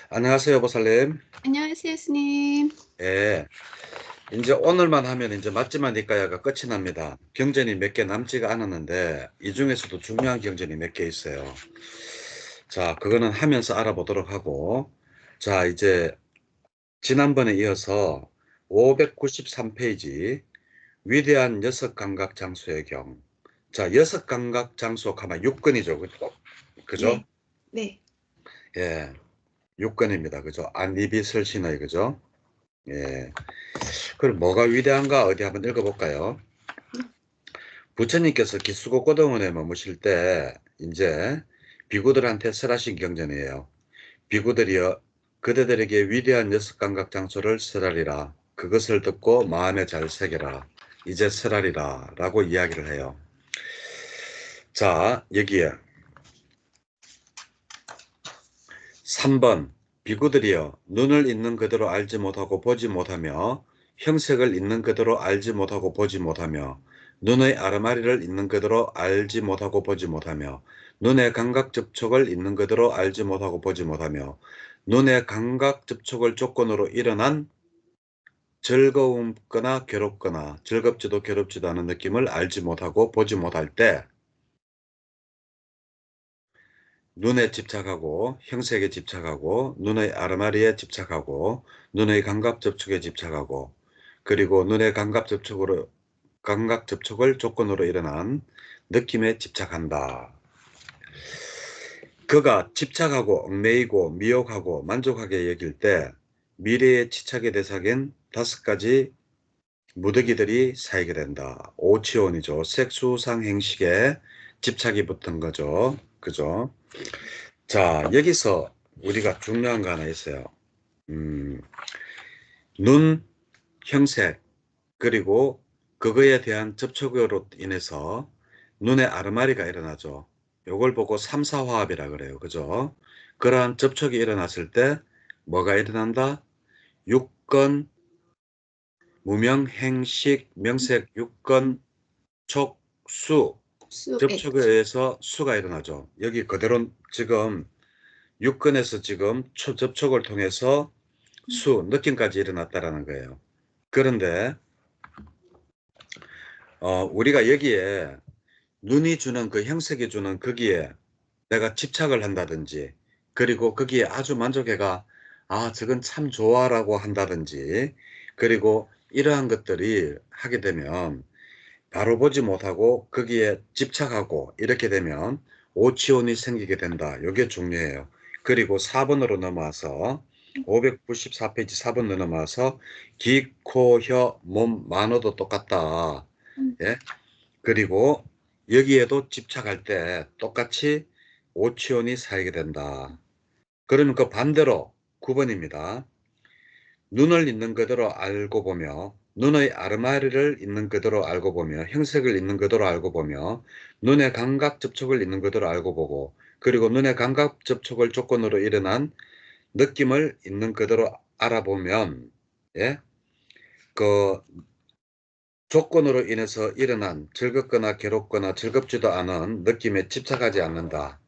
안녕하세요, 보살님. 안녕하세요, 스님. 예. 이제 오늘만 하면 이제 맞지만 니까야가 끝이 납니다. 경전이 몇 개 남지가 않았는데, 이 중에서도 중요한 경전이 몇 개 있어요. 자, 그거는 하면서 알아보도록 하고, 자, 이제 지난번에 이어서 593페이지, 위대한 여섯 감각 장소의 경. 자, 여섯 감각 장소 가만 6건이죠. 그죠? 네, 네. 예. 6건입니다. 그죠? 안니비설신의, 그죠? 예. 그럼 뭐가 위대한가 어디 한번 읽어볼까요? 부처님께서 기수고 고등원에 머무실 때 이제 비구들한테 설하신 경전이에요. 비구들이여 그대들에게 위대한 여섯 감각 장소를 설하리라. 그것을 듣고 마음에 잘 새겨라. 이제 설하리라 라고 이야기를 해요. 자, 여기에 3번 비구들이여 눈을 있는 그대로 알지 못하고 보지 못하며 형색을 있는 그대로 알지 못하고 보지 못하며 눈의 아르마리를 있는 그대로 알지 못하고 보지 못하며 눈의 감각 접촉을 있는 그대로 알지 못하고 보지 못하며 눈의 감각 접촉을 조건으로 일어난 즐거움거나 괴롭거나 즐겁지도 괴롭지도 않은 느낌을 알지 못하고 보지 못할 때 눈에 집착하고 형색에 집착하고 눈의 아르마리에 집착하고 눈의 감각 접촉에 집착하고 그리고 눈의 감각 접촉을 조건으로 일어난 느낌에 집착한다. 그가 집착하고 얽매이고 미혹하고 만족하게 여길 때 미래의 집착의 대상인 5가지 무더기들이 쌓이게 된다. 오치온이죠. 색수상 행식에 집착이 붙은 거죠. 그죠? 자, 여기서 우리가 중요한 거 하나 있어요. 음, 눈, 형색, 그리고 그거에 대한 접촉으로 인해서 눈에 아르마리가 일어나죠. 요걸 보고 삼사화합이라 그래요. 그죠? 그러한 접촉이 일어났을 때 뭐가 일어난다? 육건, 무명행식, 명색, 육건, 촉수, 수액. 접촉에 의해서 수가 일어나죠. 여기 그대로 지금 육건에서 지금 접촉을 통해서 느낌까지 일어났다라는 거예요. 그런데 우리가 여기에 눈이 주는 그 형색이 주는 거기에 내가 집착을 한다든지 그리고 거기에 아주 만족해가 저건 참 좋아라고 한다든지 그리고 이러한 것들이 하게 되면 바로 보지 못하고 거기에 집착하고 이렇게 되면 오치온이 생기게 된다. 이게 중요해요. 그리고 4번으로 넘어와서 594페이지 4번으로 넘어와서 귀, 코, 혀, 몸, 만호도 똑같다. 예? 그리고 여기에도 집착할 때 똑같이 오치온이 쌓이게 된다. 그러면 그 반대로 9번입니다. 눈을 있는 그대로 알고 보며 눈의 아르마리를 있는 그대로 알고 보며 형색을 있는 그대로 알고 보며 눈의 감각 접촉을 있는 그대로 알고 보고 그리고 눈의 감각 접촉을 조건으로 일어난 느낌을 있는 그대로 알아보면 예? 그 조건으로 인해서 일어난 즐겁거나 괴롭거나 즐겁지도 않은 느낌에 집착하지 않는다.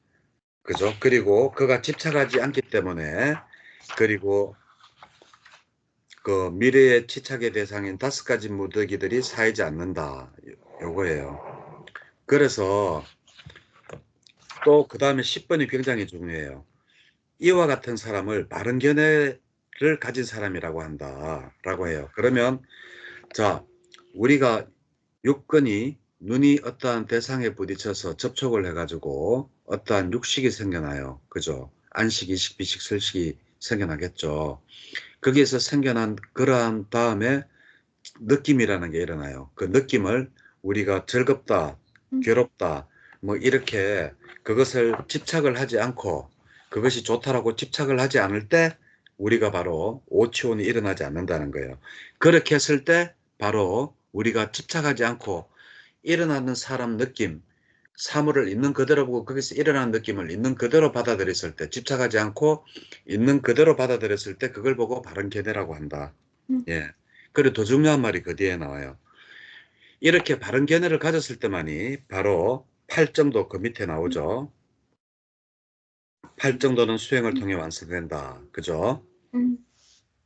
그죠? 그리고 그가 집착하지 않기 때문에 그리고 그 미래의 집착의 대상인 5가지 무더기들이 쌓이지 않는다. 요거예요. 그래서 또 그 다음에 10번이 굉장히 중요해요. 이와 같은 사람을 바른 견해를 가진 사람이라고 한다. 라고 해요. 그러면 자, 우리가 육근이 눈이 어떠한 대상에 부딪혀서 접촉을 해가지고 어떠한 육식이 생겨나요. 그죠? 안식, 이식, 비식, 설식이 생겨나겠죠. 거기에서 생겨난 그러한 다음에 느낌이라는 게 일어나요. 그 느낌을 우리가 즐겁다, 괴롭다, 뭐 이렇게 그것을 집착을 하지 않고 그것이 좋다라고 집착을 하지 않을 때 우리가 바로 오치온이 일어나지 않는다는 거예요. 그렇게 했을 때 바로 우리가 집착하지 않고 일어나는 사람 느낌, 사물을 있는 그대로 보고 거기서 일어나는 느낌을 있는 그대로 받아들였을 때 집착하지 않고 있는 그대로 받아들였을 때 그걸 보고 바른 견해라고 한다. 예. 그리고 더 중요한 말이 그 뒤에 나와요. 이렇게 바른 견해를 가졌을 때만이 바로 8점도 그 밑에 나오죠. 팔정도는 수행을 통해 완성된다. 그죠? 음,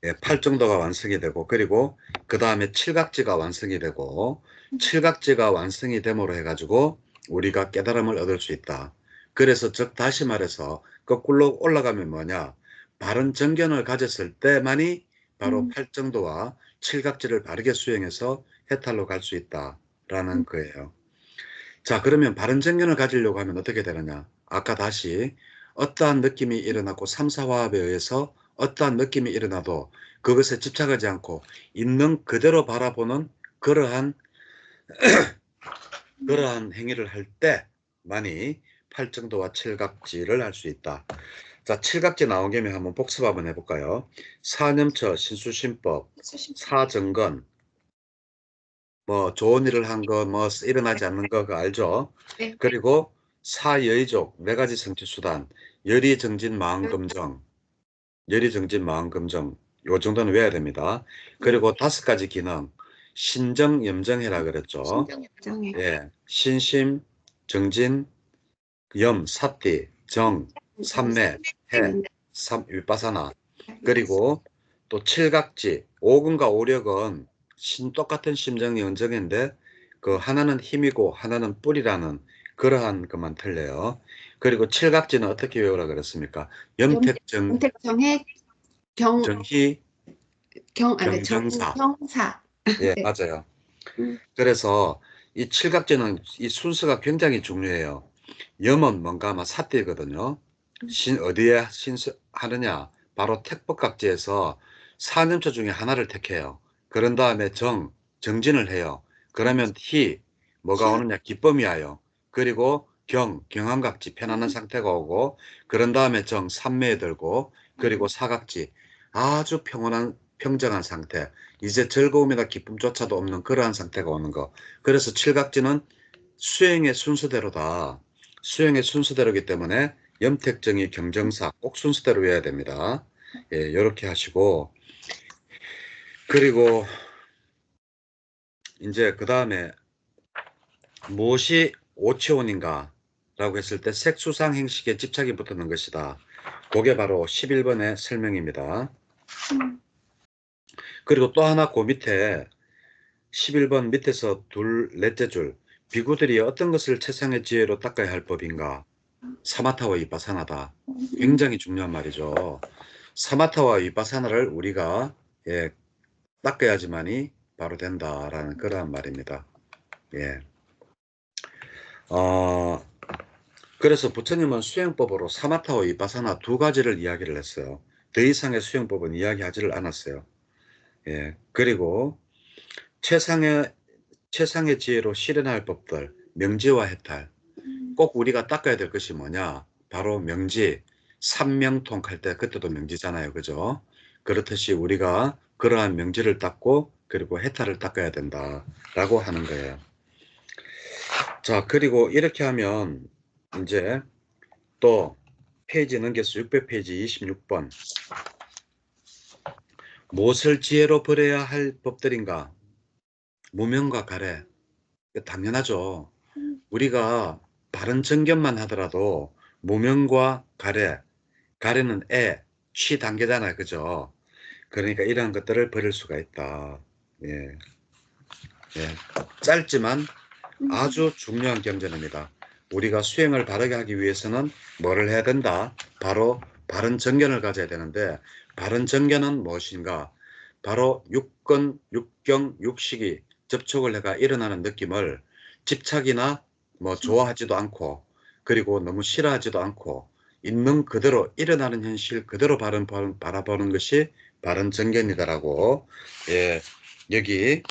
예, 팔정도가 완성이 되고, 그리고 그 다음에 칠각지가 완성이 되고, 칠각지가 완성이 됨으로 해가지고 우리가 깨달음을 얻을 수 있다. 그래서 즉 다시 말해서 거꾸로 올라가면 뭐냐? 바른 정견을 가졌을 때만이 바로 음, 팔정도와 칠각지를 바르게 수행해서 해탈로 갈 수 있다라는 거예요. 자, 그러면 바른 정견을 가지려고 하면 어떻게 되느냐? 아까 다시 어떠한 느낌이 일어나고 삼사화합에 의해서 어떠한 느낌이 일어나도 그것에 집착하지 않고 있는 그대로 바라보는 그러한 그러한 행위를 할 때만이 팔정도와 칠각지를 할 수 있다. 자, 칠각지 나온 김에 한번 복습 한번 해볼까요? 사념처, 신수신법, 사정건, 뭐 좋은 일을 한 거, 뭐 일어나지 않는 거, 그거 알죠? 네. 그리고 사여의족, 네 가지 성취수단, 열의정진, 마음금정, 열의정진, 마음금정, 요 정도는 외워야 됩니다. 그리고 다섯 가지 기능, 신정, 염정해라 그랬죠. 신정의 부정에. 예, 신심, 정진, 염, 사띠, 정, 삼매, 해, 위빠사나. 그리고 또 칠각지, 오근과 오력은 똑같은 심정이 연정인데 그 하나는 힘이고 하나는 뿔이라는 그러한 것만 틀려요. 그리고 칠각지는 어떻게 외우라 그랬습니까? 염택정, 염택정의 경, 정희, 네, 경정사. 정경사. 예, 네. 맞아요. 음, 그래서 이 칠각지는 이 순서가 굉장히 중요해요. 염은 뭔가 아마 사띠거든요. 어디에 하느냐? 바로 택법각지에서 사념처 중에 하나를 택해요. 그런 다음에 정진을 해요. 그러면 뭐가 희약, 오느냐? 기쁨이 와요. 그리고 경함각지, 편안한 상태가 오고, 그런 다음에 삼매에 들고, 그리고 사각지, 아주 평온한, 평정한 상태. 이제 즐거움이나 기쁨조차도 없는 그러한 상태가 오는 거. 그래서 칠각지는 수행의 순서대로다. 수행의 순서대로이기 때문에 염택정의 경정사 꼭 순서대로 외워야 됩니다. 예, 이렇게 하시고 그리고 이제 그 다음에 무엇이 오치온인가 라고 했을 때 색수상 행식에 집착이 붙는 것이다. 그게 바로 11번의 설명입니다. 그리고 또 하나 그 밑에 11번 밑에서 넷째 줄 비구들이 어떤 것을 최상의 지혜로 닦아야 할 법인가? 사마타와 위파사나다. 굉장히 중요한 말이죠. 사마타와 위파사나를 우리가 예, 닦아야지만이 바로 된다라는 그러한 말입니다. 예. 어, 그래서 부처님은 수행법으로 사마타와 위파사나 두 가지를 이야기를 했어요. 더 이상의 수행법은 이야기하지를 않았어요. 예. 그리고 최상의 지혜로 실현할 법들, 명지와 해탈. 꼭 우리가 닦아야 될 것이 뭐냐? 바로 명지, 삼명통 할 때 그때도 명지잖아요. 그죠? 그렇듯이 우리가 그러한 명지를 닦고 그리고 해탈을 닦아야 된다라고 하는 거예요. 자, 그리고 이렇게 하면 이제 또 페이지 넘겨서 600페이지 26번. 무엇을 지혜로 버려야 할 법들인가? 무명과 가래. 당연하죠. 우리가 바른 정견만 하더라도 무명과 가래는 취 단계잖아요. 그죠? 그러니까 이러한 것들을 버릴 수가 있다. 예, 예. 짧지만 아주 중요한 경전입니다. 우리가 수행을 바르게 하기 위해서는 뭐를 해야 된다? 바로 바른 정견을 가져야 되는데 바른 정견은 무엇인가? 바로 육근, 육경, 육식이 접촉을 해가 일어나는 느낌을 집착이나 뭐 좋아하지도 않고 그리고 너무 싫어하지도 않고 있는 그대로 일어나는 현실 그대로 바라보는 것이 바른 정견이다라고 예, 여기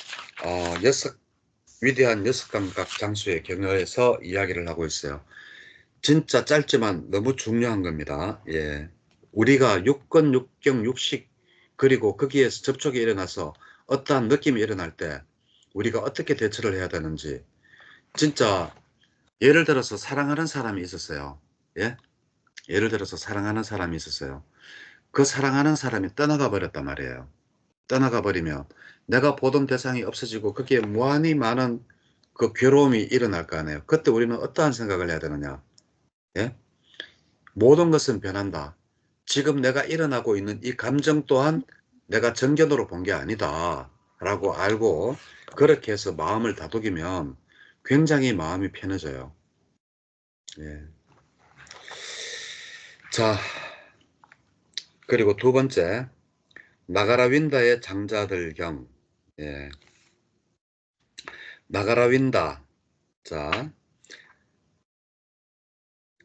위대한 여섯 감각 장수의 경어에서 이야기를 하고 있어요. 진짜 짧지만 너무 중요한 겁니다. 예. 우리가 육근, 육경, 육식 그리고 거기에서 접촉이 일어나서 어떠한 느낌이 일어날 때 우리가 어떻게 대처를 해야 되는지 진짜 예를 들어서 사랑하는 사람이 있었어요. 예? 예를 들어서 사랑하는 사람이 있었어요. 그 사랑하는 사람이 떠나가 버렸단 말이에요. 떠나가 버리면 내가 보던 대상이 없어지고 거기에 무한히 많은 그 괴로움이 일어날 거 아니에요. 그때 우리는 어떠한 생각을 해야 되느냐? 예? 모든 것은 변한다. 지금 내가 일어나고 있는 이 감정 또한 내가 정견으로 본 게 아니다 라고 알고 그렇게 해서 마음을 다독이면 굉장히 마음이 편해져요. 예. 자, 그리고 두 번째, 나가라 윈다의 장자들경. 예. 나가라 윈다. 자,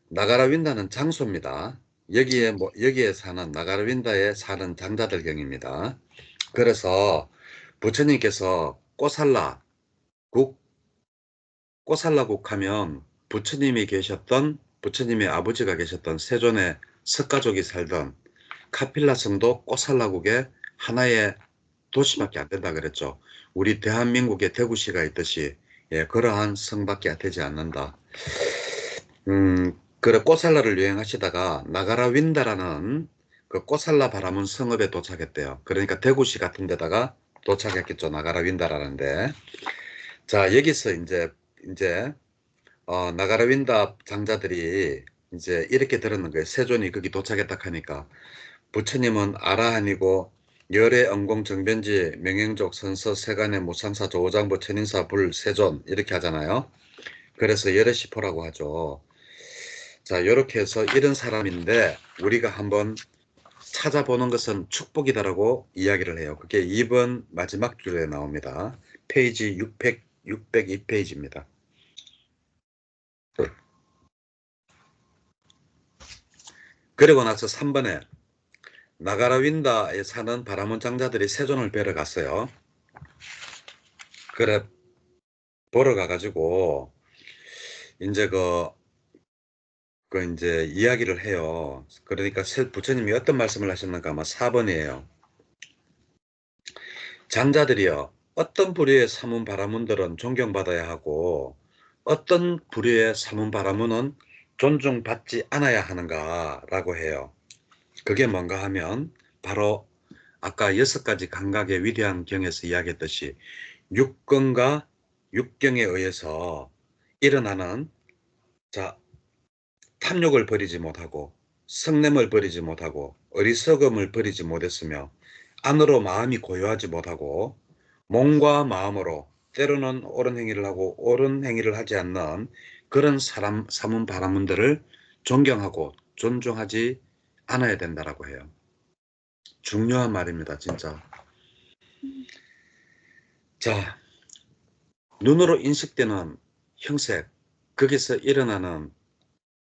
나가라 윈다는 장소입니다. 여기에 사는 나가라 윈다에 사는 장자들경입니다. 그래서 부처님께서 꽃살라국 하면 부처님의 아버지가 계셨던 세존의 석가족이 살던 카필라 성도 꽃살라국의 하나의 도시밖에 안 된다 그랬죠. 우리 대한민국에 대구시가 있듯이 예, 그러한 성밖에 되지 않는다. 그래 꽃살라를 여행하시다가 나가라 윈다라는 그 꽃살라 바라문 성읍에 도착했대요. 그러니까 대구시 같은 데다가 도착했겠죠. 나가라 윈다라는데. 자, 여기서 이제 나가라 윈다 장자들이 이제 이렇게 들었는 거예요. 세존이 거기 도착했다 하니까 부처님은 아라한이고 열의 언공 정변지 명행족 선서 세간의 무상사 조장부 천인사 불 세존 이렇게 하잖아요. 그래서 열의 시포라고 하죠. 자, 이렇게 해서 이런 사람인데 우리가 한번 찾아보는 것은 축복이다라고 이야기를 해요. 그게 2번 마지막 줄에 나옵니다. 페이지 602페이지입니다. 그리고 나서 3번에 나가라 윈다에 사는 바라문 장자들이 세존을 뵈러 갔어요. 그래 보러 가가지고 이제 이제 이야기를 해요. 그러니까 부처님이 어떤 말씀을 하셨는가 아마 4번이에요. 장자들이여 어떤 부류의 사문 바라문들은 존경받아야 하고 어떤 부류의 사문 바라문은 존중받지 않아야 하는가 라고 해요. 그게 뭔가 하면 바로 아까 6가지 감각의 위대한 경에서 이야기했듯이 육根과 육경에 의해서 일어나는 탐욕을 버리지 못하고 성냄을 버리지 못하고 어리석음을 버리지 못했으며 안으로 마음이 고요하지 못하고 몸과 마음으로 때로는 옳은 행위를 하고 옳은 행위를 하지 않는 그런 사문 바라문들을 존경하고 존중하지 않아야 된다라고 해요. 중요한 말입니다. 진짜. 자, 눈으로 인식되는 형색, 거기서 일어나는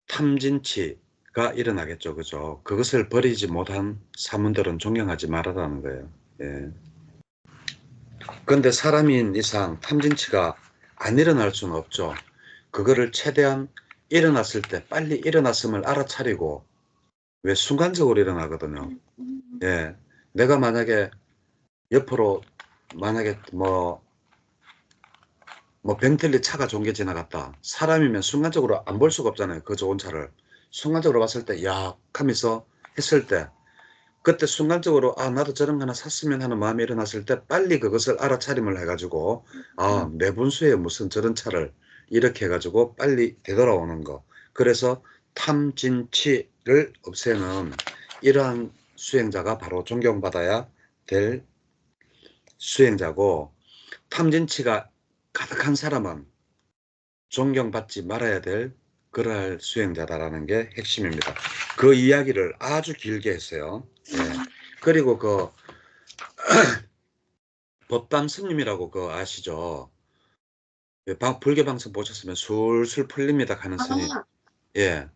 탐진치가 일어나겠죠. 그죠? 그것을 버리지 못한 사문들은 존경하지 말아라는 거예요. 예. 그런데 사람인 이상 탐진치가 안 일어날 수는 없죠. 그거를 최대한 일어났을 때 빨리 일어났음을 알아차리고 왜 순간적으로 일어나거든요. 예. 내가 만약에 옆으로 만약에 뭐 벤틀리 차가 좋은 게 지나갔다. 사람이면 순간적으로 안 볼 수가 없잖아요. 그 좋은 차를. 순간적으로 봤을 때, 야, 하면서 했을 때, 그때 순간적으로, 아, 나도 저런 거 하나 샀으면 하는 마음이 일어났을 때, 빨리 그것을 알아차림을 해가지고, 아, 내 분수에 무슨 저런 차를, 이렇게 해가지고, 빨리 되돌아오는 거. 그래서 탐진치를 없애는 이러한 수행자가 바로 존경받아야 될 수행자고, 탐진치가 가득한 사람은 존경받지 말아야 될 그러할 수행자다라는 게 핵심입니다. 그 이야기를 아주 길게 했어요. 예. 그리고 법담 스님이라고 아시죠? 예, 불교 방송 보셨으면 술술 풀립니다. 가는 스님. 아, 예,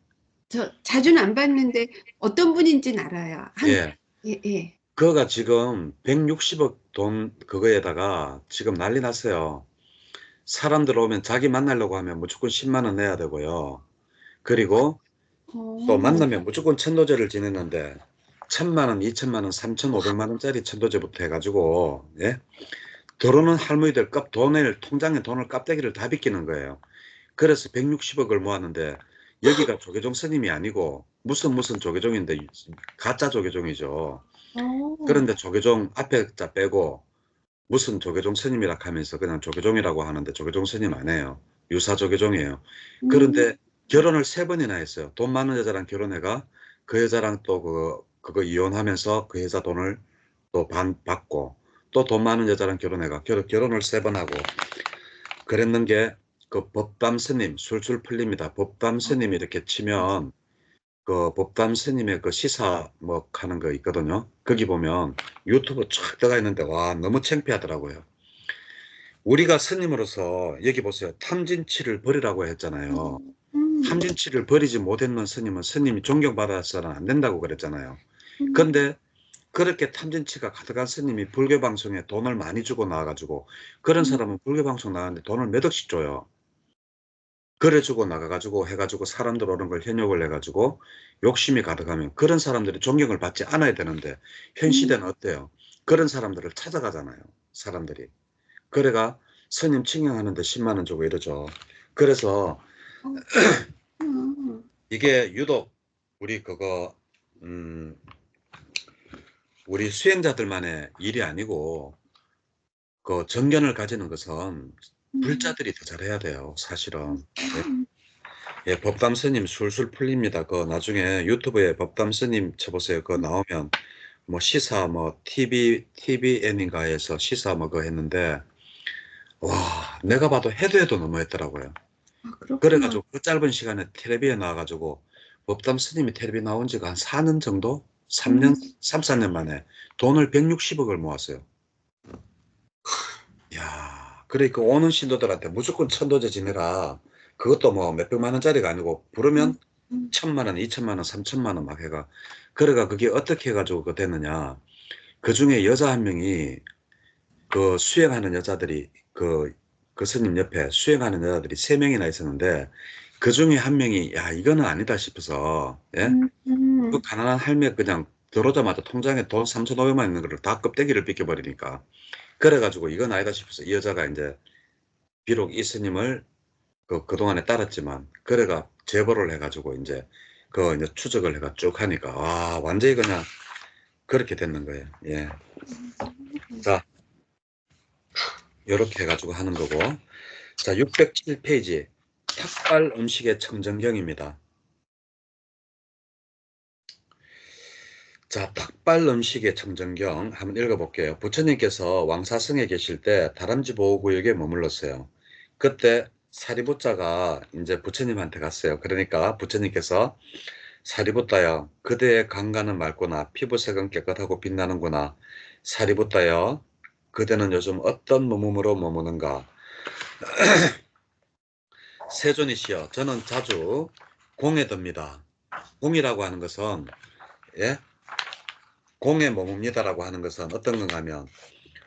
저 자주는 안 봤는데 어떤 분인지는 알아요. 예. 예. 그거가 지금 160억 돈 그거에다가 지금 난리 났어요. 사람들 오면 자기 만나려고 하면 무조건 10만 원 내야 되고요. 그리고 또 만나면 무조건 천도제를 지냈는데 1,000만 원, 2천만 원, 3,500만 원짜리 천도제부터 해가지고 예? 들어오는 할머니들 통장에 돈을 깝대기를 다 빗기는 거예요. 그래서 160억을 모았는데 여기가 조계종 스님이 아니고 무슨 조계종인데 가짜 조계종이죠. 그런데 조계종 앞에 자 빼고 무슨 조계종 스님이라 하면서 그냥 조계종이라고 하는데 조계종 스님 아니에요. 유사 조계종이에요. 그런데 결혼을 3번이나 했어요. 돈 많은 여자랑 결혼해가 그 여자랑 또 그거 이혼하면서 그 여자 돈을 또 받고 또 돈 많은 여자랑 결혼해가 결혼을 3번 하고 그랬는 게 그 법담 스님 술술 풀립니다. 법담 스님 이렇게 치면 그 법담 스님의 그 시사 뭐 하는 거 있거든요. 거기 보면 유튜브 쫙 들어가 있는데 와 너무 창피하더라고요. 우리가 스님으로서 여기 보세요. 탐진치를 버리라고 했잖아요. 탐진치를 버리지 못했는 스님은 스님이 존경받아서는 안 된다고 그랬잖아요. 그런데 그렇게 탐진치가 가득한 스님이 불교 방송에 돈을 많이 주고 나와가지고 그런 사람은 불교 방송 나가는데 돈을 몇 억씩 줘요. 그래주고 나가가지고 해가지고 사람들 오는 걸 현욕을 해가지고 욕심이 가득하면 그런 사람들이 존경을 받지 않아야 되는데 현 시대는 어때요? 그런 사람들을 찾아가잖아요. 사람들이. 그래가 스님 칭송하는데 10만 원 주고 이러죠. 그래서 이게 유독 우리 우리 수행자들만의 일이 아니고 그 정견을 가지는 것은 불자들이 더 잘해야 돼요. 사실은. 예, 법담 스님 술술 풀립니다. 그 나중에 유튜브에 법담 스님 쳐보세요. 그 나오면 뭐 시사 뭐 TVN인가에서 시사 뭐 그거 했는데 와 내가 봐도 해도 너무했더라고요. 그렇구나. 그래가지고 그 짧은 시간에 텔레비에 나와가지고 법담 스님이 텔레비 나온 지가 한 4년 정도? 3년, 3, 4년 만에 돈을 160억을 모았어요. 야, 그러니까 오는 신도들한테 무조건 천도제 지내라. 그것도 뭐 몇백만 원짜리가 아니고 부르면 1,000만 원, 2천만 원, 3천만 원 막 해가. 그래가 그게 어떻게 해가지고 그 됐느냐. 그 중에 여자 한 명이 그 수행하는 여자들이 그 스님 옆에 수행하는 여자들이 3명이나 있었는데 그 중에 한 명이 야, 이거는 아니다 싶어서 예? 그 가난한 할매 그냥 들어오자마자 통장에 돈 3,500만 있는 거를 다 껍데기를 벗겨버리니까 그래가지고 이건 아니다 싶어서 이 여자가 이제 비록 이 스님을 그동안에 따랐지만 그래가 제보를 해가지고 이제 추적을 해가 쭉 하니까 와 완전히 그냥 그렇게 됐는 거예요. 예. 자 요렇게 해가지고 하는 거고 자 607페이지 탁발 음식의 청정경입니다. 자 탁발 음식의 청정경 한번 읽어볼게요. 부처님께서 왕사성에 계실 때 다람쥐 보호구역에 머물렀어요. 그때 사리부자가 이제 부처님한테 갔어요. 그러니까 부처님께서 사리부따여 그대의 강간은 맑구나 피부색은 깨끗하고 빛나는구나 사리부따여 그대는 요즘 어떤 몸으로 머무는가 세존이시여 저는 자주 공에 듭니다. 공이라고 하는 것은 예? 공에 머뭅니다라고 하는 것은 어떤 건가 하면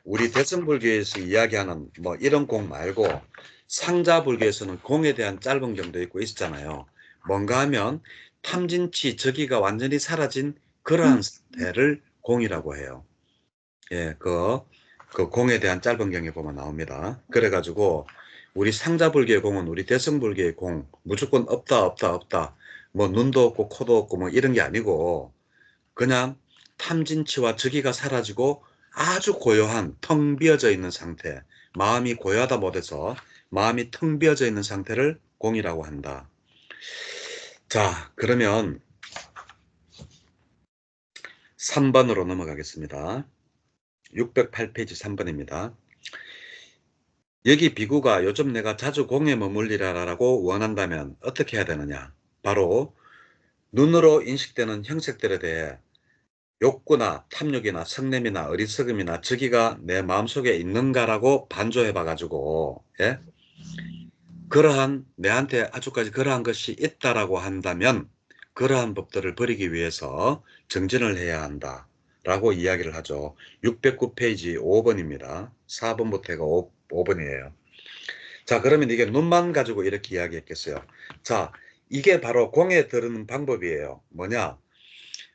우리 대승불교에서 이야기하는 뭐 이런 공 말고 상자불교에서는 공에 대한 짧은 경도 있고 있었잖아요. 뭔가 하면 탐진치 저기가 완전히 사라진 그러한 상태를 공이라고 해요. 예, 그 공에 대한 짧은 경에 보면 나옵니다. 그래가지고 우리 상자불교의 공은 우리 대승불교의 공 무조건 없다 없다 없다 뭐 눈도 없고 코도 없고 뭐 이런 게 아니고 그냥 탐진치와 저기가 사라지고 아주 고요한 텅 비어져 있는 상태 마음이 고요하다 못해서 마음이 텅 비어져 있는 상태를 공이라고 한다. 자 그러면 3번으로 넘어가겠습니다. 608페이지 3번입니다. 여기 비구가 요즘 내가 자주 공에 머물리라라고 원한다면 어떻게 해야 되느냐. 바로 눈으로 인식되는 형색들에 대해 욕구나 탐욕이나 성냄이나 어리석음이나 저기가 내 마음속에 있는가라고 반조해 봐가지고 예? 그러한 내한테 아주까지 그러한 것이 있다라고 한다면 그러한 법들을 버리기 위해서 정진을 해야 한다 라고 이야기를 하죠. 609페이지 5번입니다. 4번부터 해가 5번이에요. 자 그러면 이게 눈만 가지고 이렇게 이야기했겠어요. 자 이게 바로 공에 들은 방법이에요. 뭐냐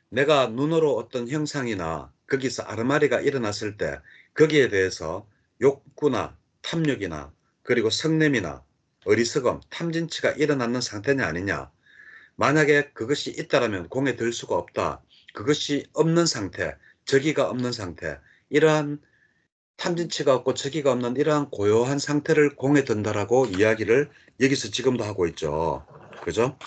내가 눈으로 어떤 형상이나 거기서 아르마리가 일어났을 때 거기에 대해서 욕구나 탐욕이나 그리고 성냄이나 어리석음, 탐진치가 일어나는 상태냐 아니냐. 만약에 그것이 있다라면 공에 들 수가 없다. 그것이 없는 상태, 저기가 없는 상태, 이러한 탐진치가 없고 저기가 없는 이러한 고요한 상태를 공에 든다라고 이야기를 여기서 지금도 하고 있죠. 그죠?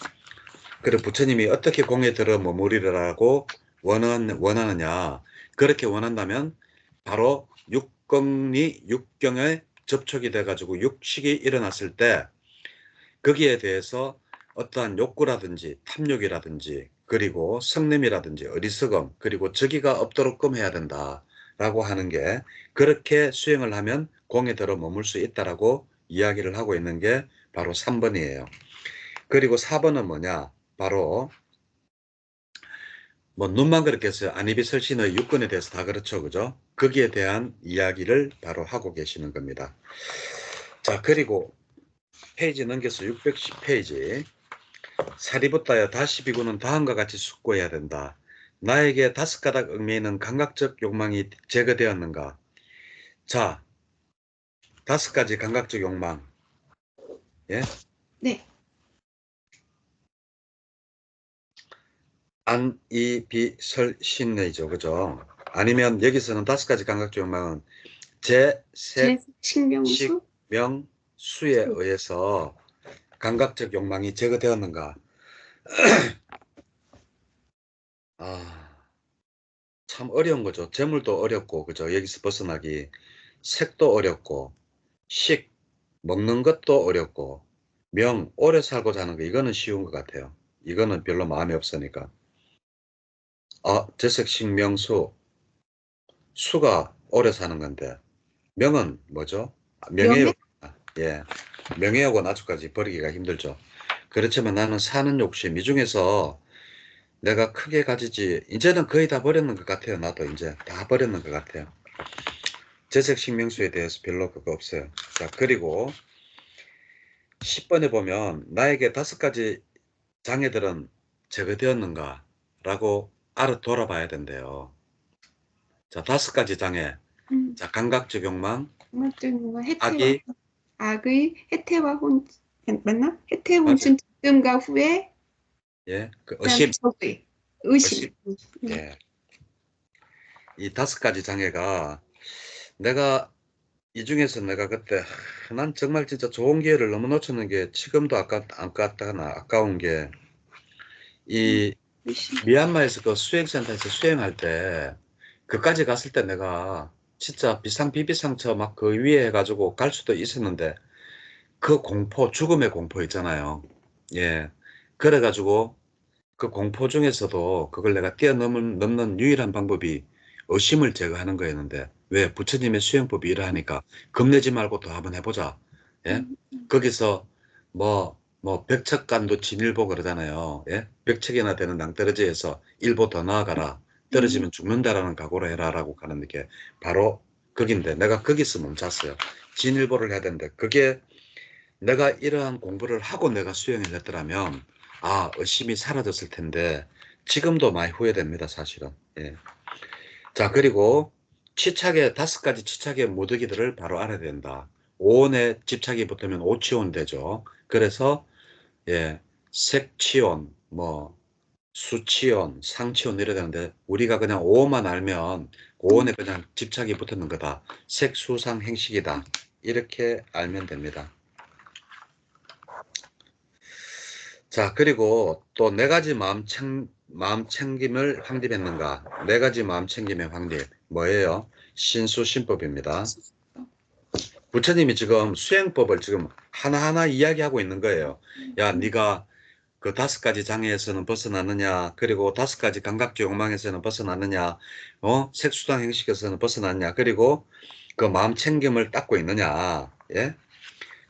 그리고 부처님이 어떻게 공에 들어 머무리라고 원하느냐. 그렇게 원한다면 바로 육경에 접촉이 돼가지고 육식이 일어났을 때 거기에 대해서 어떠한 욕구라든지 탐욕이라든지 그리고 성냄이라든지 어리석음 그리고 적의가 없도록끔 해야 된다라고 하는 게 그렇게 수행을 하면 공에 들어 머물 수 있다라고 이야기를 하고 있는 게 바로 3번이에요. 그리고 4번은 뭐냐? 바로 뭐 눈만 그렇게 해서 안이비설신의 육근에 대해서 다 그렇죠. 그죠? 거기에 대한 이야기를 바로 하고 계시는 겁니다. 자, 그리고 페이지 넘겨서 610페이지. 사리부타여 다시 비구는 다음과 같이 숙고해야 된다. 나에게 5가닥 얽매이는 감각적 욕망이 제거되었는가? 자, 5가지 감각적 욕망. 예? 네. 안, 이, 비, 설, 신, 내죠. 그죠? 아니면 여기서는 5가지 감각적 욕망은 제, 색, 식, 식명수? 명, 수에 의해서 감각적 욕망이 제거되었는가? 아, 참 어려운 거죠. 재물도 어렵고, 그죠? 여기서 벗어나기. 색도 어렵고, 식, 먹는 것도 어렵고, 명, 오래 살고자 하는 거, 이거는 쉬운 것 같아요. 이거는 별로 마음이 없으니까. 재색, 식, 명, 수. 수가 오래 사는 건데, 명은 뭐죠? 명예? 명예욕. 예. 명예욕은 아주까지 버리기가 힘들죠. 그렇지만 나는 사는 욕심, 이 중에서 내가 크게 가지지, 이제는 거의 다 버렸는 것 같아요. 나도 이제 다 버렸는 것 같아요. 재색, 식, 명수에 대해서 별로 그거 없어요. 자, 그리고 10번에 보면 나에게 5가지 장애들은 제거되었는가 라고 알아 돌아봐야 된대요. 자, 5가지 장애. 자, 감각적 욕망, 정말적인 해태와 악의, 악의 해태와 혼 맞나? 해태 맞아요. 혼춘 득음과 후회 예, 그 그다음에 의심, 적의 의심. 의심. 예, 이 5가지 장애가 내가 이 중에서 내가 그때 난 정말 진짜 좋은 기회를 너무 놓쳤는 게 지금도 아까운 게 이 의심. 미얀마에서 그 수행센터에서 수행할 때 그까지 갔을 때 내가 진짜 비상비비상처 막 그 위에 해가지고 갈 수도 있었는데 그 공포, 죽음의 공포 있잖아요. 예. 그래가지고 그 공포 중에서도 그걸 내가 뛰어넘는 유일한 방법이 의심을 제거하는 거였는데 왜 부처님의 수행법이 이러하니까 겁내지 말고 더 한번 해보자. 예? 거기서 백척간도 진일보 그러잖아요. 예? 백척이나 되는 낭떠러지에서 일보 더 나아가라. 떨어지면 죽는다라는 각오로 해라라고 가는 게 바로 거긴데 내가 거기서 멈췄어요. 진일보를 해야 되는데 그게 내가 이러한 공부를 하고 내가 수행을 했더라면 의심이 사라졌을 텐데 지금도 많이 후회됩니다, 사실은. 예. 자, 그리고 5가지 치착의 모드기들을 바로 알아야 된다. 오온에 집착이 붙으면 오치온 되죠. 그래서 예, 색치온, 수치온, 상치온 이래야 되는데 우리가 그냥 오온만 알면 오온에 그냥 집착이 붙는 거다. 색수상 행식이다. 이렇게 알면 됩니다. 자, 그리고 또 4가지 마음 챙김을 확립했는가? 4가지 마음 챙김의 확립. 뭐예요? 신수신법입니다. 부처님이 지금 수행법을 지금 하나하나 이야기하고 있는 거예요. 야, 네가 그 5가지 장애에서는 벗어났느냐? 그리고 5가지 감각적 욕망에서는 벗어났느냐? 색수당 행식에서는 벗어났냐? 그리고 그 마음 챙김을 닦고 있느냐? 예?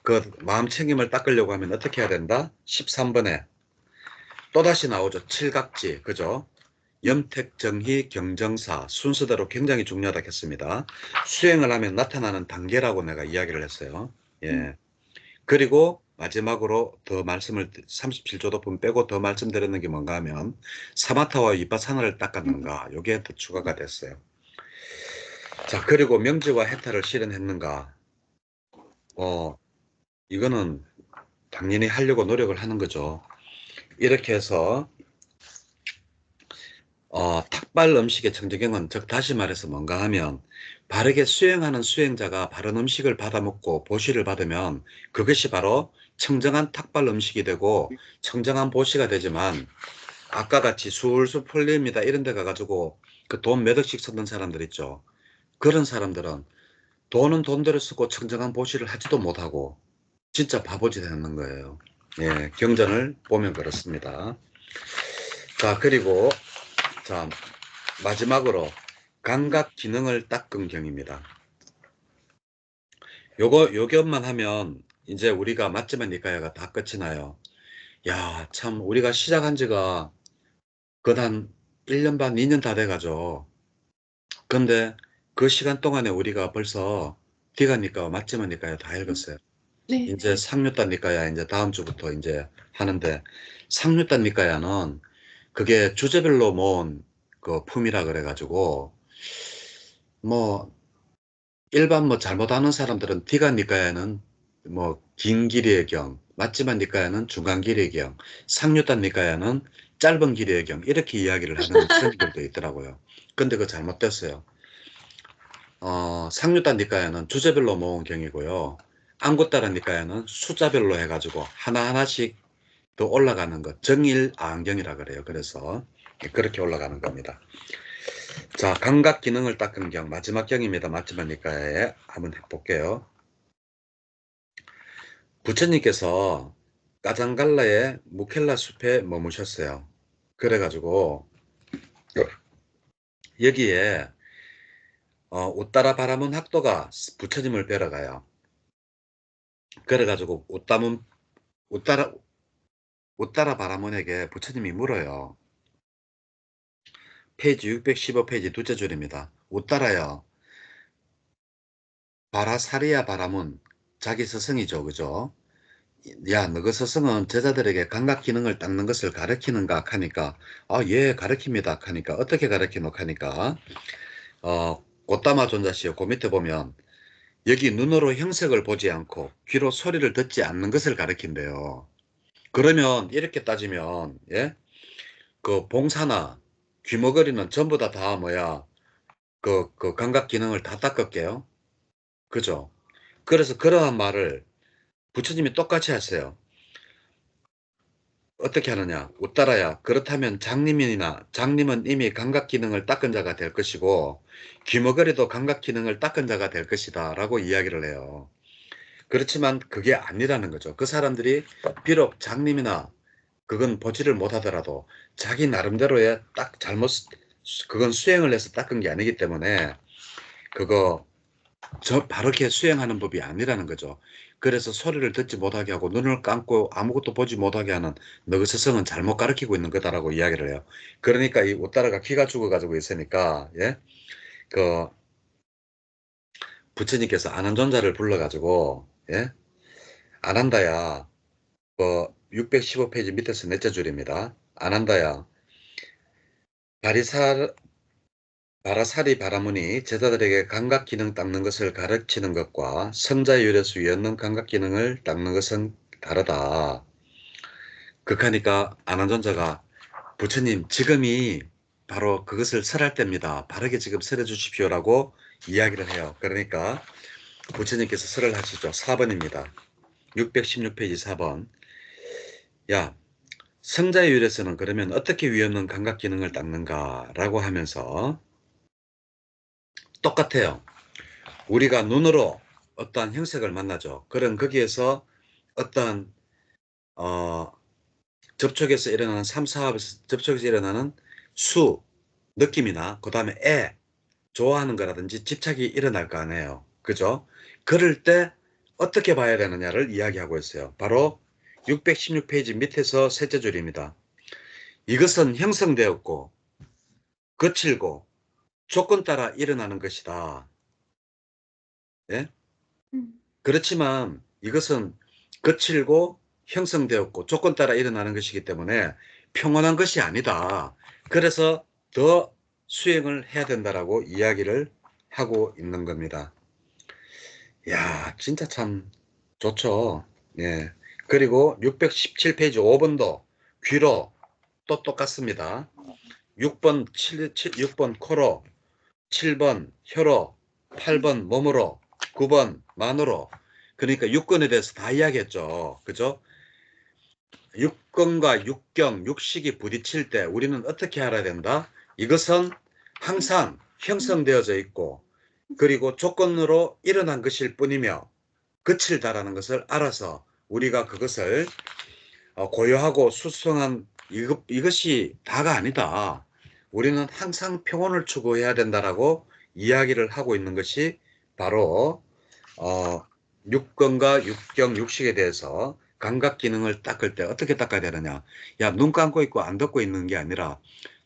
그 마음 챙김을 닦으려고 하면 어떻게 해야 된다? 13번에 또다시 나오죠. 칠각지, 그죠? 염택, 정희, 경정사 순서대로 굉장히 중요하다고 했습니다. 수행을 하면 나타나는 단계라고 내가 이야기를 했어요. 예. 그리고 마지막으로 더 말씀을 37조 분 빼고 더 말씀드리는 게 뭔가 하면 사마타와 위파사나를 닦았는가 요게 더 추가가 됐어요. 자, 그리고 명제와 해탈을 실현했는가? 이거는 당연히 하려고 노력을 하는 거죠. 이렇게 해서 탁발 음식의 청정경은 즉 다시 말해서 뭔가 하면 바르게 수행하는 수행자가 바른 음식을 받아먹고 보시를 받으면 그것이 바로 청정한 탁발 음식이 되고 청정한 보시가 되지만 아까 같이 술술 풀립니다 이런 데 가가지고 그 돈 몇 억씩 쓰던 사람들 있죠. 그런 사람들은 돈은 돈대로 쓰고 청정한 보시를 하지도 못하고 진짜 바보짓 하는 거예요. 예, 경전을 보면 그렇습니다. 자, 그리고 자 마지막으로 감각 기능을 닦은 경입니다. 요것만 하면 이제 우리가 맞지만 니까야가 다 끝이 나요. 야, 참 우리가 시작한 지가 한 1년 반, 2년 다 돼가죠. 근데 그 시간 동안에 우리가 벌써 디가니까 맞지만 니까야 다 읽었어요. 네. 이제 상류단 니까야 이제 다음 주부터 이제 하는데 상류단 니까야는 그게 주제별로 모은 그 품이라 그래가지고 뭐 일반 뭐 잘못하는 사람들은 디가 니까야는 뭐 긴 길이의 경, 맞지만 니까야는 중간 길이의 경, 상류단 니까야는 짧은 길이의 경 이렇게 이야기를 하는 스님들도 있더라고요. 근데 그거 잘못됐어요. 상류단 니까야는 주제별로 모은 경이고요. 안구따라 니까야는 숫자별로 해가지고 하나하나씩 더 올라가는 것, 정일아경이라 그래요. 그래서 그렇게 올라가는 겁니다. 자, 감각 기능을 닦은 경, 마지막 경입니다. 맞지만 니까야에 한번 해볼게요. 부처님께서 까장갈라의 무켈라 숲에 머무셨어요. 그래가지고 여기에 웃따라 바라문 학도가 부처님을 뵈러 가요. 그래가지고 웃따라 바라문에게 부처님이 물어요. 페이지 615페이지 둘째 줄입니다. 웃따라요. 바라사리야 바라문 자기 스승이죠. 그죠? 야, 너그 스승은 제자들에게 감각 기능을 닦는 것을 가르치는가 하니까 예, 가르칩니다 하니까 어떻게 가르치노 하니까 곧다마 존자시요. 그 밑에 보면 여기 눈으로 형색을 보지 않고 귀로 소리를 듣지 않는 것을 가르친대요. 그러면 이렇게 따지면 예? 그 봉사나 귀머거리는 전부 다 뭐야 그 감각 기능을 다 닦을게요. 그죠? 그래서 그러한 말을 부처님이 똑같이 하세요. 어떻게 하느냐? 웃따라야. 그렇다면 장님은 이미 감각 기능을 닦은 자가 될 것이고 귀머거리도 감각 기능을 닦은 자가 될 것이다 라고 이야기를 해요. 그렇지만 그게 아니라는 거죠. 그 사람들이 비록 장님이나 그건 보지를 못하더라도 자기 나름대로의 딱 그건 수행을 해서 닦은 게 아니기 때문에 그거 바르게 수행하는 법이 아니라는 거죠. 그래서 소리를 듣지 못하게 하고 눈을 감고 아무것도 보지 못하게 하는 너그 스승은 잘못 가르치고 있는 거다라고 이야기를 해요. 그러니까 이 웃다라가 기가 죽어가지고 있으니까 예? 그 부처님께서 아난존자를 불러가지고 예? 아난다야 615페이지 밑에서 넷째 줄입니다. 아난다야 바라사리 바라문이 제자들에게 감각 기능 닦는 것을 가르치는 것과 성자의 유래수 위없는 감각 기능을 닦는 것은 다르다. 극하니까 아난존자가 부처님 지금이 바로 그것을 설할 때입니다. 바르게 지금 설해 주십시오라고 이야기를 해요. 그러니까 부처님께서 설을 하시죠. 4번입니다. 616페이지 4번. 야, 성자의 유래수는 그러면 어떻게 위없는 감각 기능을 닦는가 라고 하면서 똑같아요. 우리가 눈으로 어떠한 형색을 만나죠. 그런 거기에서 어떠한 어, 접촉에서 일어나는 삼사합에서 접촉에서 일어나는 수, 느낌이나 그 다음에 좋아하는 거라든지 집착이 일어날 거 아니에요. 그죠? 그럴 때 어떻게 봐야 되느냐를 이야기하고 있어요. 바로 616페이지 밑에서 셋째 줄입니다. 이것은 형성되었고 거칠고 조건 따라 일어나는 것이다. 예? 그렇지만 이것은 거칠고 형성되었고 조건 따라 일어나는 것이기 때문에 평온한 것이 아니다. 그래서 더 수행을 해야 된다라고 이야기를 하고 있는 겁니다. 야, 진짜 참 좋죠. 예. 그리고 617페이지 5번도 귀로 또 똑같습니다. 6번 코로, 7번 혀로, 8번 몸으로, 9번 만으로, 그러니까 육근에 대해서 다 이야기했죠. 그죠? 육근과 육경, 육식이 부딪힐 때 우리는 어떻게 알아야 된다? 이것은 항상 형성되어져 있고 그리고 조건으로 일어난 것일 뿐이며 끝을 다라는 것을 알아서 우리가 그것을 고요하고 수성한 이것이 다가 아니다. 우리는 항상 평온을 추구해야 된다라고 이야기를 하고 있는 것이 바로 육근과 육경, 육식에 대해서 감각 기능을 닦을 때 어떻게 닦아야 되느냐. 야, 눈 감고 있고 안 덮고 있는 게 아니라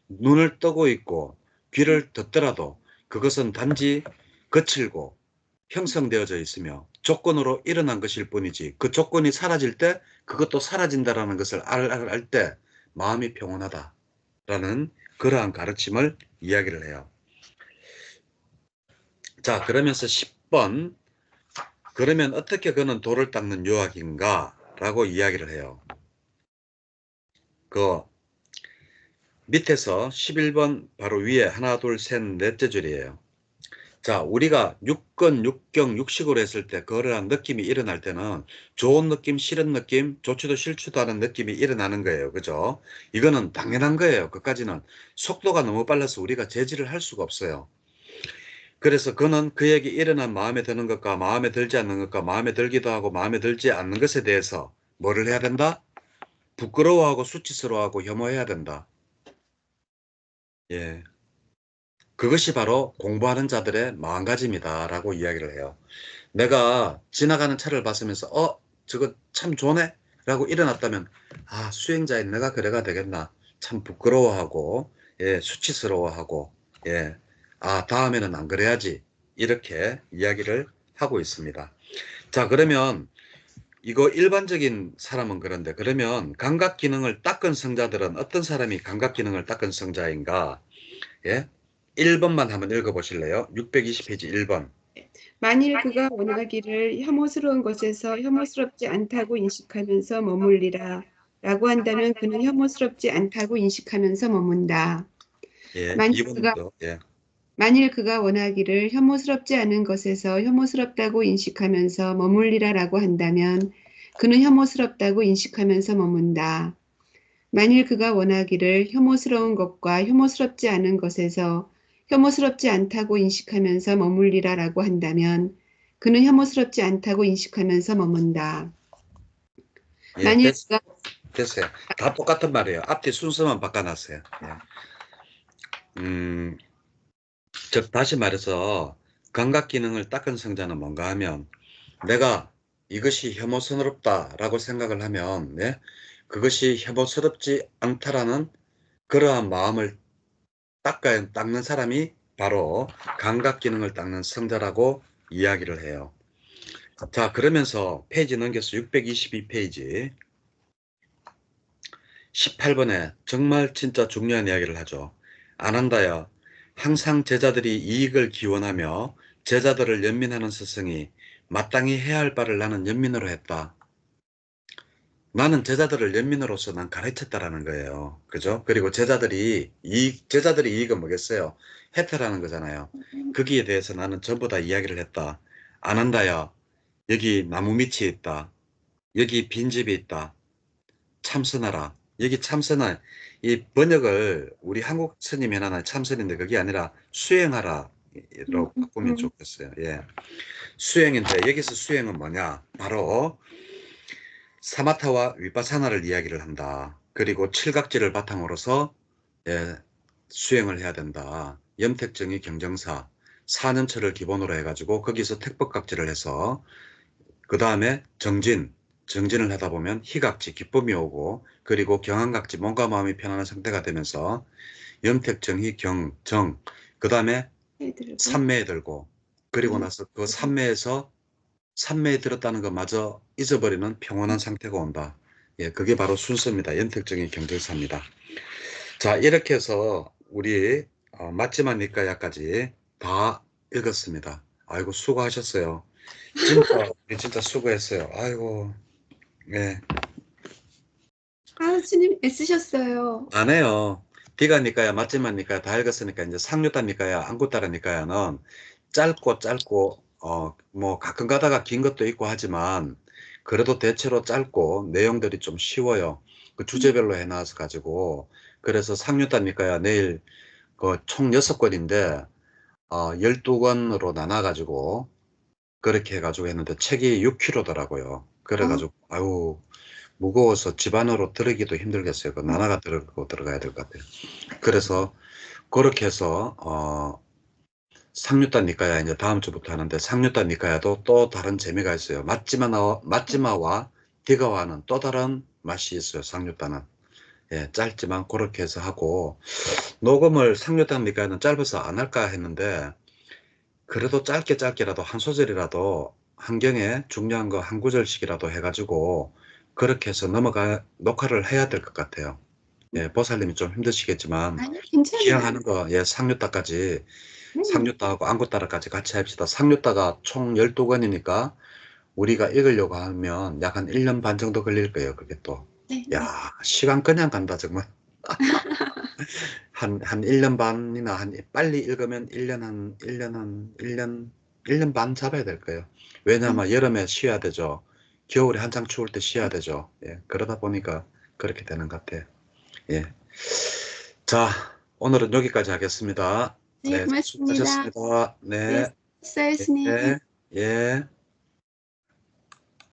눈을 뜨고 있고 귀를 듣더라도 그것은 단지 거칠고 형성되어져 있으며 조건으로 일어난 것일 뿐이지 그 조건이 사라질 때 그것도 사라진다라는 것을 알 때 마음이 평온하다라는 그러한 가르침을 이야기를 해요. 자, 그러면서 10번 그러면 어떻게 그는 돌을 닦는 유학인가 라고 이야기를 해요. 그 밑에서 11번 바로 위에 하나 둘 셋 넷째 줄이에요. 자, 우리가 육근, 육경, 육식으로 했을 때 그러한 느낌이 일어날 때는 좋은 느낌, 싫은 느낌, 좋지도 싫지도 않은 느낌이 일어나는 거예요. 그죠? 이거는 당연한 거예요. 그까지는 속도가 너무 빨라서 우리가 제지를 할 수가 없어요. 그래서 그는 그에게 일어난 마음에 드는 것과 마음에 들지 않는 것과 마음에 들기도 하고 마음에 들지 않는 것에 대해서 뭐를 해야 된다? 부끄러워하고 수치스러워하고 혐오해야 된다. 예. 그것이 바로 공부하는 자들의 마음가짐이다라고 이야기를 해요. 내가 지나가는 차를 봤으면서 저거 참 좋네 라고 일어났다면 수행자인 내가 그래가 되겠나 참 부끄러워하고 수치스러워하고 다음에는 안 그래야지 이렇게 이야기를 하고 있습니다. 자, 그러면 이거 일반적인 사람은 그런데 그러면 감각 기능을 닦은 성자들은 어떤 사람이 감각 기능을 닦은 성자인가? 1번만 한번 읽어보실래요? 620페이지 1번. 만일 그가 원하기를 혐오스러운 것에서 혐오스럽지 않다고 인식하면서 머물리라 라고 한다면 그는 혐오스럽지 않다고 인식하면서 머문다. 예, 만일 그가, 2번도 만일 그가 원하기를 혐오스럽지 않은 것에서 혐오스럽다고 인식하면서 머물리라 라고 한다면 그는 혐오스럽다고 인식하면서 머문다. 만일 그가 원하기를 혐오스러운 것과 혐오스럽지 않은 것에서 혐오스럽지 않다고 인식하면서 머물리라 라고 한다면 그는 혐오스럽지 않다고 인식하면서 머문다. 만일 그가 됐어요. 다 똑같은 말이에요. 앞뒤 순서만 바꿔놨어요. 즉 다시 말해서 감각 기능을 닦은 성자는 뭔가 하면 내가 이것이 혐오스럽다라고 생각을 하면 그것이 혐오스럽지 않다라는 그러한 마음을 닦는 사람이 바로 감각 기능을 닦는 성자라고 이야기를 해요. 자, 그러면서 페이지 넘겨서 622페이지 18번에 정말 진짜 중요한 이야기를 하죠. 안한다여 항상 제자들이 이익을 기원하며 제자들을 연민하는 스승이 마땅히 해야 할 바를 나는 연민으로 했다. 나는 제자들을 연민으로서 난 가르쳤다라는 거예요. 그죠? 그리고 제자들이 이익은 뭐겠어요? 해탈하는 거잖아요. 거기에 대해서 나는 전부 다 이야기를 했다. 안한다여 여기 나무 밑이 있다. 여기 빈집이 있다. 참선하라. 여기 참선은 이 번역을 우리 한국 스님 해놔는 참선인데 그게 아니라 수행하라로 바꾸면 좋겠어요. 예. 수행인데 여기서 수행은 뭐냐? 바로 사마타와 위파사나를 이야기를 한다. 그리고 칠각지를 바탕으로서 수행을 해야 된다. 염택정의 경정사 4년철을 기본으로 해가지고 거기서 택법각지를 해서 그 다음에 정진을 하다 보면 희각지, 기쁨이 오고 그리고 경안각지, 몸과 마음이 편안한 상태가 되면서 염택정희, 정, 그 다음에 들고 삼매에 들고 그리고 나서 그 삼매에 들었다는 것마저 잊어버리는 평온한 상태가 온다. 예, 그게 바로 순서입니다. 염택정희 경정사입니다. 자, 이렇게 해서 우리 맞지만 니까야까지 다 읽었습니다. 아이고 수고하셨어요. 진짜 수고했어요. 아이고, 네. 스님 애쓰셨어요. 안 해요. 디가니까야, 맞지만니까야 다 읽었으니까 이제 상류다니까야, 안구따라니까야는 짧고 뭐 가끔 가다가 긴 것도 있고 하지만 그래도 대체로 짧고 내용들이 좀 쉬워요. 그 주제별로 해놔서 가지고 그래서 상류단니까야 내일 그 총 6권인데 12권으로 나눠 가지고 그렇게 해가지고 했는데 책이 6kg더라고요. 그래가지고 아유 무거워서 집 안으로 들어기도 힘들겠어요. 그 나눠가 들고 들어가야 될 것 같아요. 그래서 그렇게 해서 상류단 니까야 이제 다음 주부터 하는데 상류단 니까야도 또 다른 재미가 있어요. 맞지마와 디가와는 또 다른 맛이 있어요. 상류단은. 예, 짧지만 그렇게 해서 하고 녹음을 상류단 니까야는 짧아서 안 할까 했는데 그래도 짧게라도 한 소절이라도 한 경에 중요한 거 한 구절씩이라도 해가지고 그렇게 해서 녹화를 해야 될 것 같아요. 예, 보살님이 좀 힘드시겠지만 아니, 괜찮아요. 기왕하는 거, 예, 상류따까지 네, 상류따하고 안구따라까지 같이 합시다. 상류따가 총 12권이니까 우리가 읽으려고 하면 약 한 1년 반 정도 걸릴 거예요. 그게 또. 네, 야, 네. 시간 그냥 간다, 정말. 한 1년 반이나 빨리 읽으면 1년 반 잡아야 될 거예요. 네. 왜냐하면 여름에 쉬어야 되죠. 겨울에 한창 추울 때 쉬어야 되죠. 예, 그러다 보니까 그렇게 되는 것 같아요. 예. 자, 오늘은 여기까지 하겠습니다. 네, 네, 고맙습니다. 수고하셨습니다. 네, 네, 수고하셨습니다. 예, 예.